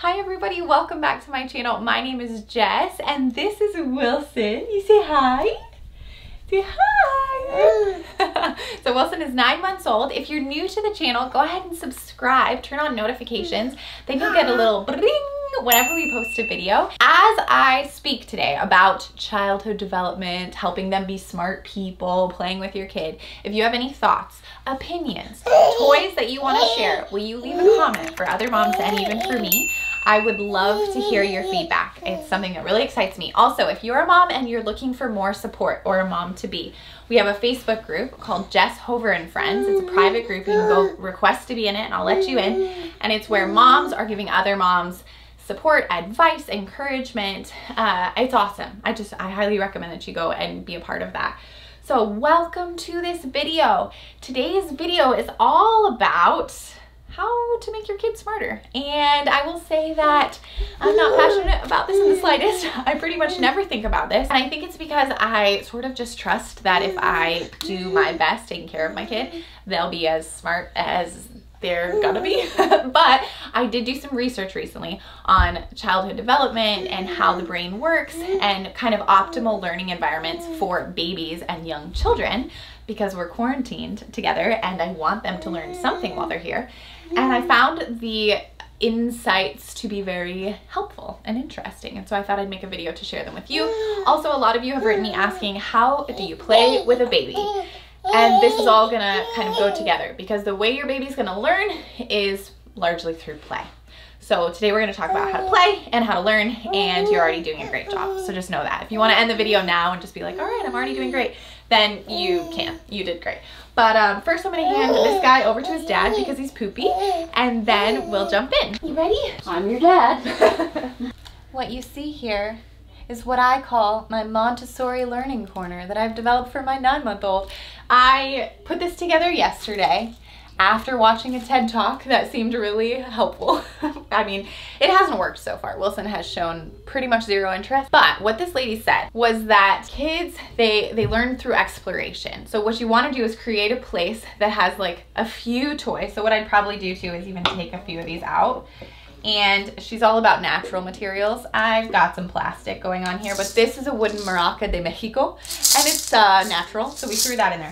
Hi everybody, welcome back to my channel. My name is Jess and this is Wilson. You say hi? Say hi! So Wilson is 9 months old. If you're new to the channel, go ahead and subscribe, turn on notifications. Then you'll get a little bring whenever we post a video. As I speak today about childhood development, helping them be smart people, playing with your kid, if you have any thoughts, opinions, toys that you want to share, will you leave a comment for other moms and even for me? I would love to hear your feedback. It's something that really excites me. Also, if you're a mom and you're looking for more support or a mom to be, we have a Facebook group called Jess Hover and Friends. It's a private group. You can go request to be in it and I'll let you in. And it's where moms are giving other moms support, advice, encouragement. It's awesome. I highly recommend that you go and be a part of that. So welcome to this video. Today's video is all about how to make your kids smarter. And I will say that I'm not passionate about this in the slightest. I pretty much never think about this. And I think it's because I sort of just trust that if I do my best taking care of my kid, they'll be as smart as they're gonna be. But I did do some research recently on childhood development and how the brain works and kind of optimal learning environments for babies and young children, because we're quarantined together and I want them to learn something while they're here. And I found the insights to be very helpful and interesting. And so I thought I'd make a video to share them with you. Also, a lot of you have written me asking, how do you play with a baby? And this is all gonna kind of go together because the way your baby's gonna learn is largely through play. So today we're gonna talk about how to play and how to learn, and you're already doing a great job. So just know that. If you wanna end the video now and just be like, all right, I'm already doing great, then you can. You did great. But first I'm gonna hand this guy over to his dad because he's poopy, and then we'll jump in. You ready? I'm your dad. What you see here is what I call my Montessori learning corner that I've developed for my 9-month-old. I put this together yesterday after watching a TED Talk that seemed really helpful. I mean, it hasn't worked so far. Wilson has shown pretty much zero interest. But what this lady said was that kids, they learn through exploration. So what you want to do is create a place that has like a few toys. So what I'd probably do too is even take a few of these out. And she's all about natural materials. I've got some plastic going on here, but this is a wooden maraca de Mexico, and it's natural, so we threw that in there.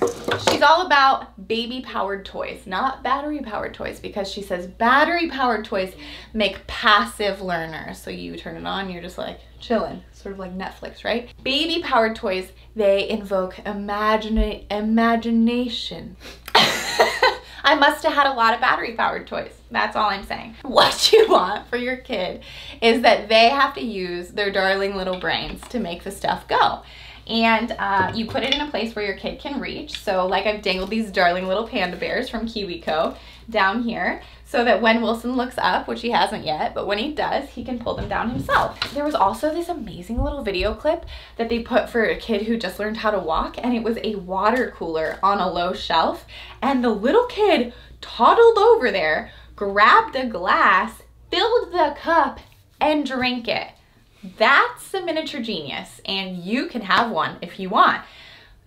She's all about baby-powered toys, not battery-powered toys, because she says battery-powered toys make passive learners. So you turn it on, you're just like chilling, sort of like Netflix, right? Baby-powered toys, they invoke imagination. I must have had a lot of battery-powered toys. That's all I'm saying. What you want for your kid is that they have to use their darling little brains to make the stuff go. And you put it in a place where your kid can reach. So like I've dangled these darling little panda bears from KiwiCo down here, so that when Wilson looks up, which he hasn't yet, but when he does, he can pull them down himself. There was also this amazing little video clip that they put for a kid who just learned how to walk, and it was a water cooler on a low shelf, and the little kid toddled over there, grabbed a glass, filled the cup, and drank it. That's a miniature genius, and you can have one if you want.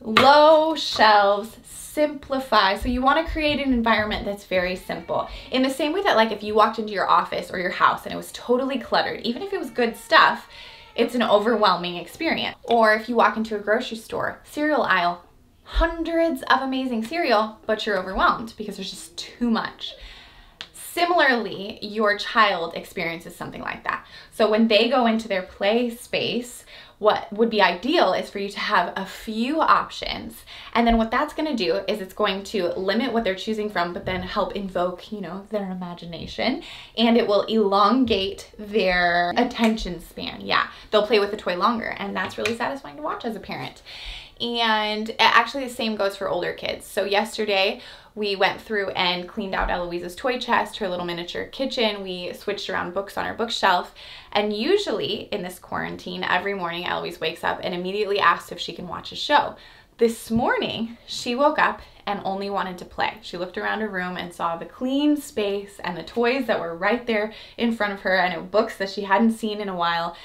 Low shelves, simplify. So you want to create an environment that's very simple. In the same way that like if you walked into your office or your house and it was totally cluttered, even if it was good stuff, it's an overwhelming experience. Or if you walk into a grocery store, cereal aisle, hundreds of amazing cereal, but you're overwhelmed because there's just too much. Similarly, your child experiences something like that. So when they go into their play space, what would be ideal is for you to have a few options. And then what that's gonna do is it's going to limit what they're choosing from, but then help invoke, you know, their imagination, and it will elongate their attention span. Yeah, they'll play with the toy longer, and that's really satisfying to watch as a parent. And actually the same goes for older kids. So yesterday we went through and cleaned out Eloise's toy chest, her little miniature kitchen. We switched around books on her bookshelf. And usually in this quarantine, every morning Eloise wakes up and immediately asks if she can watch a show. This morning, she woke up and only wanted to play. She looked around her room and saw the clean space and the toys that were right there in front of her, and books that she hadn't seen in a while.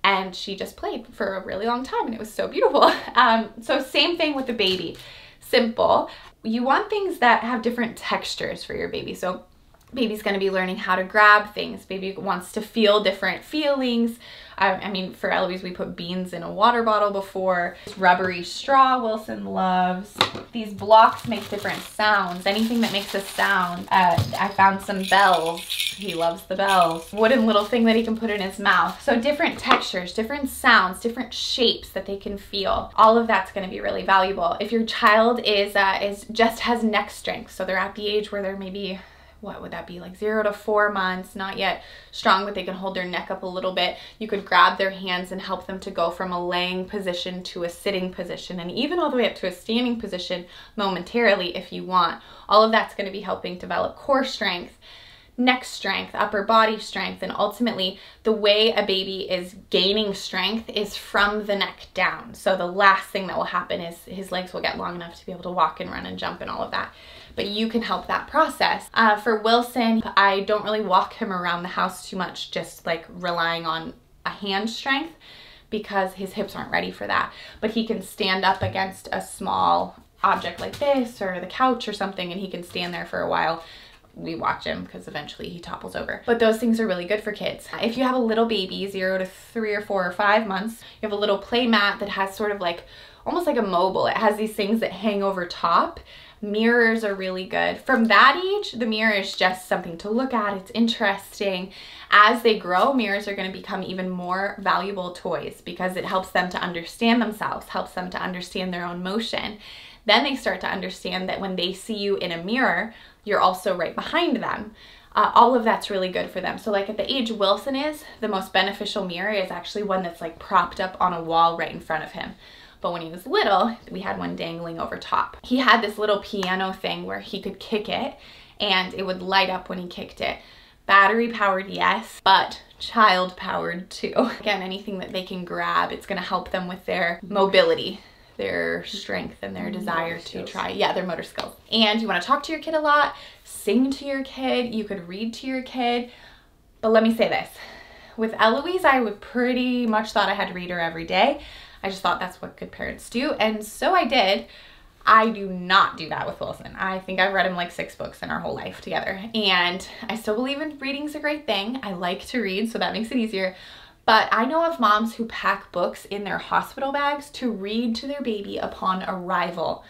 And she just played for a really long time, and it was so beautiful. So same thing with the baby. Simple. You want things that have different textures for your baby. So Baby's going to be learning how to grab things. Baby wants to feel different feelings. I mean, for Eloise, we put beans in a water bottle before. Rubbery straw, Wilson loves. These blocks make different sounds. Anything that makes a sound. I found some bells. He loves the bells. Wooden little thing that he can put in his mouth. So different textures, different sounds, different shapes that they can feel. All of that's going to be really valuable. If your child just has neck strength, so they're at the age where they're maybe, what would that be, like 0 to 4 months, not yet strong, but they can hold their neck up a little bit. You could grab their hands and help them to go from a laying position to a sitting position, and even all the way up to a standing position momentarily if you want. All of that's going to be helping develop core strength, neck strength, upper body strength, and ultimately the way a baby is gaining strength is from the neck down. So the last thing that will happen is his legs will get long enough to be able to walk and run and jump and all of that. But you can help that process. For Wilson, I don't really walk him around the house too much, just like relying on a hand strength because his hips aren't ready for that. But he can stand up against a small object like this or the couch or something, and he can stand there for a while. We watch him because eventually he topples over. But those things are really good for kids. If you have a little baby, 0 to 3 or 4 or 5 months, you have a little play mat that has sort of like, almost like a mobile. It has these things that hang over top. Mirrors are really good. From that age, the mirror is just something to look at. It's interesting. As they grow, mirrors are going to become even more valuable toys because it helps them to understand themselves, helps them to understand their own motion. Then they start to understand that when they see you in a mirror, you're also right behind them. All of that's really good for them. So like at the age Wilson is, the most beneficial mirror is actually one that's like propped up on a wall right in front of him. But when he was little, we had one dangling over top. He had this little piano thing where he could kick it and it would light up when he kicked it. Battery powered, yes, but child powered too. Again, anything that they can grab, it's gonna help them with their mobility, their strength, and their desire to try, their motor skills. And you wanna talk to your kid a lot, sing to your kid, you could read to your kid. But let me say this, with Eloise, I would pretty much thought I had to read her every day. I just thought that's what good parents do, and so I did. I do not do that with Wilson. I think I've read him like 6 books in our whole life together, and I still believe in reading's a great thing. I like to read, so that makes it easier. But I know of moms who pack books in their hospital bags to read to their baby upon arrival.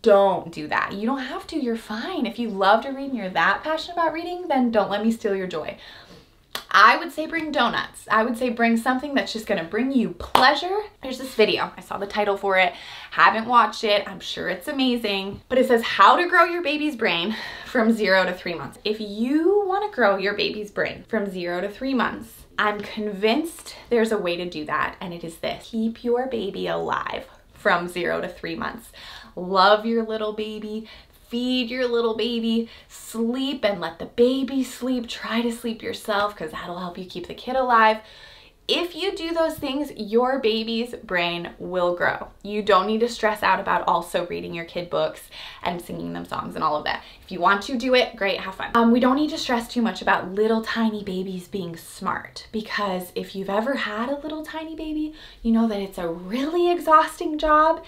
Don't do that. You don't have to, you're fine. If you love to read and you're that passionate about reading, then don't let me steal your joy. I would say bring donuts. I would say bring something that's just gonna bring you pleasure. There's this video, I saw the title for it, haven't watched it, I'm sure it's amazing, but it says how to grow your baby's brain from 0 to 3 months. If you wanna grow your baby's brain from 0 to 3 months, I'm convinced there's a way to do that, and it is this: keep your baby alive from 0 to 3 months. Love your little baby, feed your little baby, sleep and let the baby sleep. Try to sleep yourself because that'll help you keep the kid alive. If you do those things, your baby's brain will grow. You don't need to stress out about also reading your kid books and singing them songs and all of that. If you want to do it, great, have fun. We don't need to stress too much about little tiny babies being smart, because if you've ever had a little tiny baby, you know that it's a really exhausting job.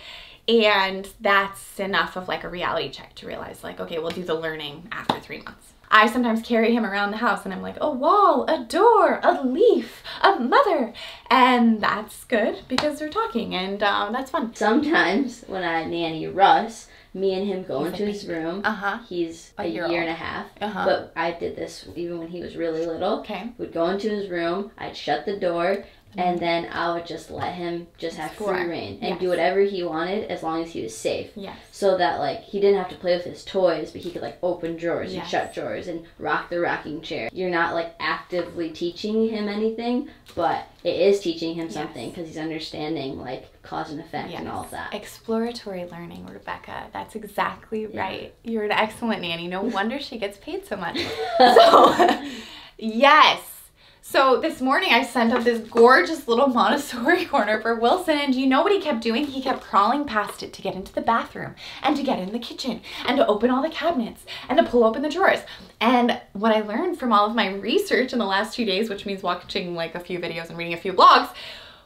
And that's enough of like a reality check to realize like, okay, we'll do the learning after 3 months. I sometimes carry him around the house and I'm like, a wall, a door, a leaf, a mother. And that's good because they're talking, and that's fun. Sometimes when I nanny Russ, me and him go into his room. He's a year and a half. But I did this even when he was really little. Okay. We'd go into his room, I'd shut the door, and then I would just let him just have free reign and do whatever he wanted as long as he was safe. So that like he didn't have to play with his toys, but he could like open drawers and shut drawers and rock the rocking chair. You're not like actively teaching him anything, but it is teaching him something because he's understanding like cause and effect and all of that. Exploratory learning, Rebecca. That's exactly right. You're an excellent nanny. No wonder she gets paid so much. So, yes. So this morning I sent up this gorgeous little Montessori corner for Wilson, and do you know what he kept doing? He kept crawling past it to get into the bathroom and to get in the kitchen and to open all the cabinets and to pull open the drawers. And what I learned from all of my research in the last 2 days, which means watching like a few videos and reading a few blogs,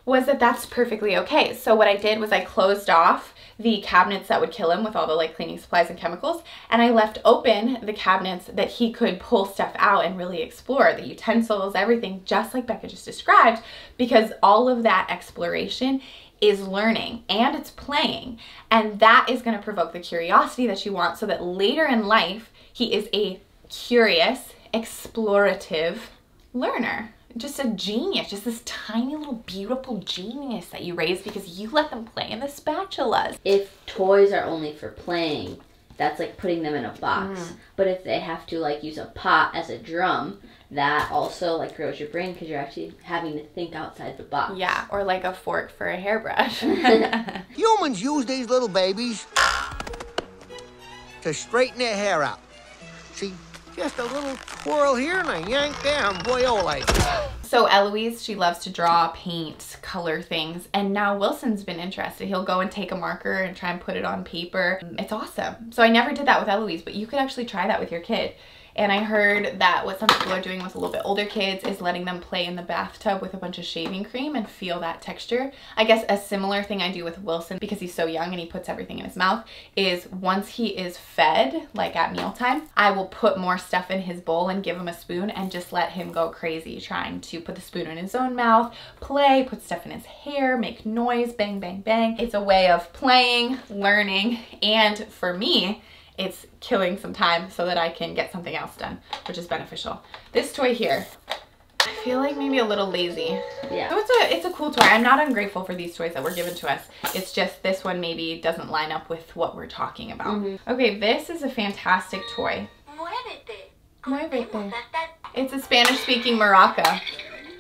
was that that's perfectly okay. So what I did was I closed off the cabinets that would kill him with all the like cleaning supplies and chemicals, and I left open the cabinets that he could pull stuff out and really explore, the utensils, everything, just like Becca just described, because all of that exploration is learning and it's playing, and that is going to provoke the curiosity that you want, so that later in life he is a curious, explorative learner. Just a genius, just this tiny little beautiful genius that you raise because you let them play in the spatulas. If toys are only for playing, that's like putting them in a box. But if they have to like use a pot as a drum, that also like grows your brain because you're actually having to think outside the box. Yeah, or like a fork for a hairbrush. Humans use these little babies to straighten their hair out. See, just a little twirl here and a yank there, and boy, oh, like. So Eloise, she loves to draw, paint, color things, and now Wilson's been interested. He'll go and take a marker and try and put it on paper. It's awesome. So I never did that with Eloise, but you could actually try that with your kid. And I heard that what some people are doing with a little bit older kids is letting them play in the bathtub with a bunch of shaving cream and feel that texture. I guess a similar thing I do with Wilson, because he's so young and he puts everything in his mouth, is once he is fed, like at mealtime, I will put more stuff in his bowl and give him a spoon and just let him go crazy trying to put the spoon in his own mouth, play, put stuff in his hair, make noise, bang, bang, bang. It's a way of playing, learning, and for me, it's killing some time so that I can get something else done, which is beneficial. This toy here, I feel like maybe a little lazy. Yeah. So it's a cool toy. I'm not ungrateful for these toys that were given to us. It's just this one maybe doesn't line up with what we're talking about. Okay, this is a fantastic toy. Muévete. It's a Spanish-speaking maraca.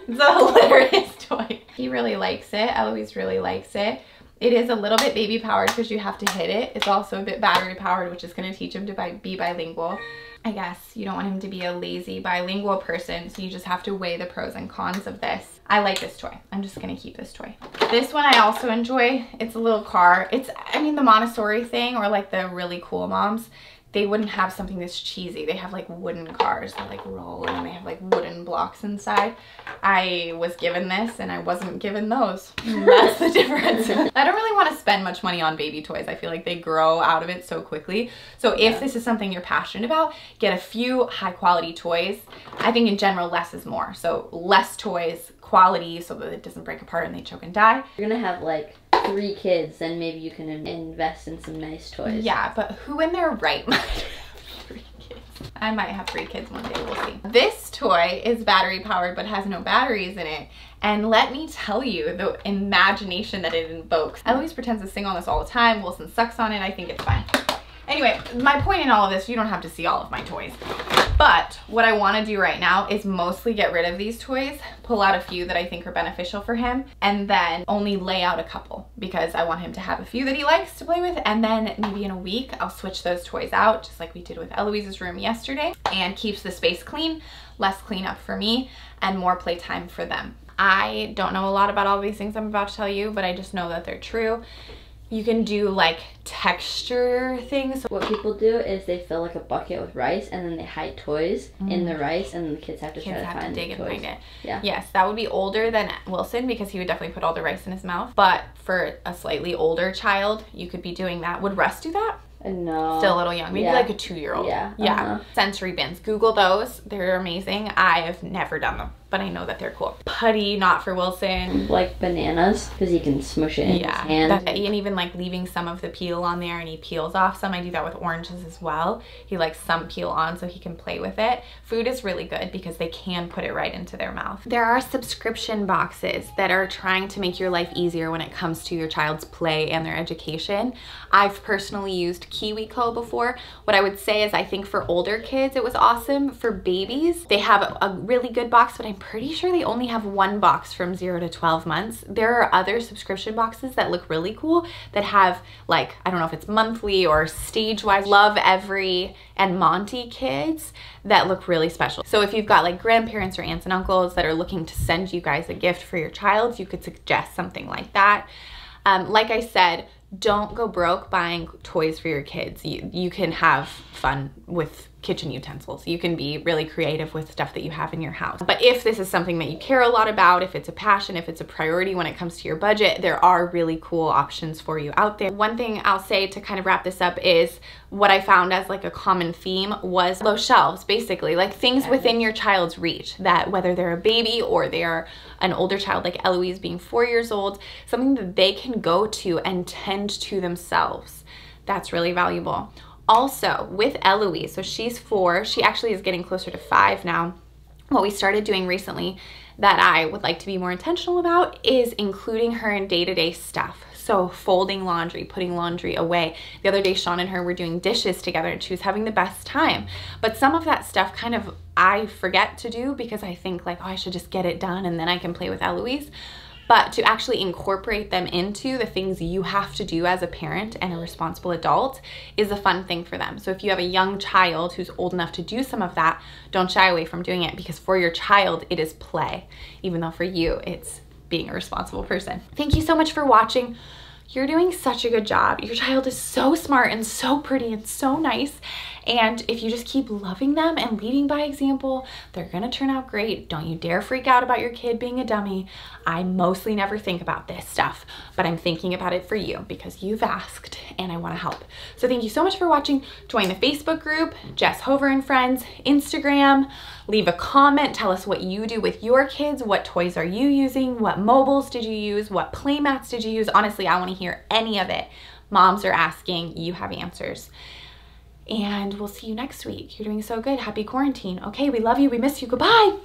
It's a hilarious toy. He really likes it. Eloise really likes it. It is a little bit baby powered because you have to hit it. It's also a bit battery powered, which is going to teach him to be bilingual. I guess you don't want him to be a lazy bilingual person, so you just have to weigh the pros and cons of this. I like this toy. I'm just going to keep this toy. This one I also enjoy. It's a little car. I mean, the Montessori thing, or like the really cool moms, they wouldn't have something this cheesy. They have like wooden cars that like roll and they have like wooden blocks inside. I was given this and I wasn't given those. That's the difference. I don't really want to spend much money on baby toys. I feel like they grow out of it so quickly. So if this is something you're passionate about, get a few high quality toys. I think in general, less is more. So less toys, quality, so that it doesn't break apart and they choke and die. You're gonna have like 3 kids, then maybe you can invest in some nice toys. Yeah, but who in their right mind would have 3 kids? I might have 3 kids one day, we'll see. This toy is battery powered but has no batteries in it. And let me tell you, the imagination that it invokes. Eloise pretends to sing on this all the time. Wilson sucks on it. I think it's fine. Anyway, my point in all of this, you don't have to see all of my toys. But what I want to do right now is mostly get rid of these toys, pull out a few that I think are beneficial for him, and then only lay out a couple because I want him to have a few that he likes to play with, and then maybe in a week I'll switch those toys out, just like we did with Eloise's room yesterday, and keeps the space clean, less cleanup for me, and more playtime for them. I don't know a lot about all these things I'm about to tell you, but I just know that they're true. You can do like texture things. What people do is they fill like a bucket with rice and then they hide toys in the rice, and then the kids have to try to find dig the and toys. find it. Yeah. Yes, that would be older than Wilson because he would definitely put all the rice in his mouth. But for a slightly older child, you could be doing that. Would Russ do that? No. Still a little young, maybe like a 2-year-old. Yeah. Yeah. Sensory bins. Google those. They're amazing. I have never done them, but I know that they're cool. Putty, not for Wilson. Like bananas, because he can smush it in his hand. And even like leaving some of the peel on there and he peels off some. I do that with oranges as well. He likes some peel on so he can play with it. Food is really good because they can put it right into their mouth. There are subscription boxes that are trying to make your life easier when it comes to your child's play and their education. I've personally used KiwiCo before. What I would say is I think for older kids it was awesome. For babies, they have a really good box, but I'm pretty sure they only have 1 box from 0 to 12 months. There are other subscription boxes that look really cool that have like, I don't know if it's monthly or stage-wise, Love Every and Monty kids that look really special. So if you've got like grandparents or aunts and uncles that are looking to send you guys a gift for your child, you could suggest something like that. Like I said, don't go broke buying toys for your kids. You can have fun with kitchen utensils. You can be really creative with stuff that you have in your house. But if this is something that you care a lot about, if it's a passion, if it's a priority when it comes to your budget, there are really cool options for you out there. One thing I'll say to kind of wrap this up is what I found as like a common theme was low shelves, basically, like things within your child's reach, that whether they're a baby or they're an older child like Eloise being 4 years old, something that they can go to and tend to themselves. That's really valuable. Also, with Eloise, so she's 4, she actually is getting closer to 5 now. What we started doing recently that I would like to be more intentional about is including her in day-to-day stuff. So folding laundry, putting laundry away. The other day, Sean and her were doing dishes together and she was having the best time. But some of that stuff kind of I forget to do because I think like, oh, I should just get it done and then I can play with Eloise. But to actually incorporate them into the things you have to do as a parent and a responsible adult is a fun thing for them. So if you have a young child who's old enough to do some of that, don't shy away from doing it, because for your child, it is play, even though for you, it's being a responsible person. Thank you so much for watching. You're doing such a good job. Your child is so smart and so pretty and so nice. And if you just keep loving them and leading by example, they're gonna turn out great. Don't you dare freak out about your kid being a dummy. I mostly never think about this stuff, but I'm thinking about it for you because you've asked and I wanna help. So thank you so much for watching. Join the Facebook group, Jess Hover and Friends, Instagram, leave a comment, tell us what you do with your kids, what toys are you using, what mobiles did you use, what play mats did you use? Honestly, I wanna hear any of it. Moms are asking, you have answers. And we'll see you next week. You're doing so good. Happy quarantine. Okay, we love you. We miss you. Goodbye.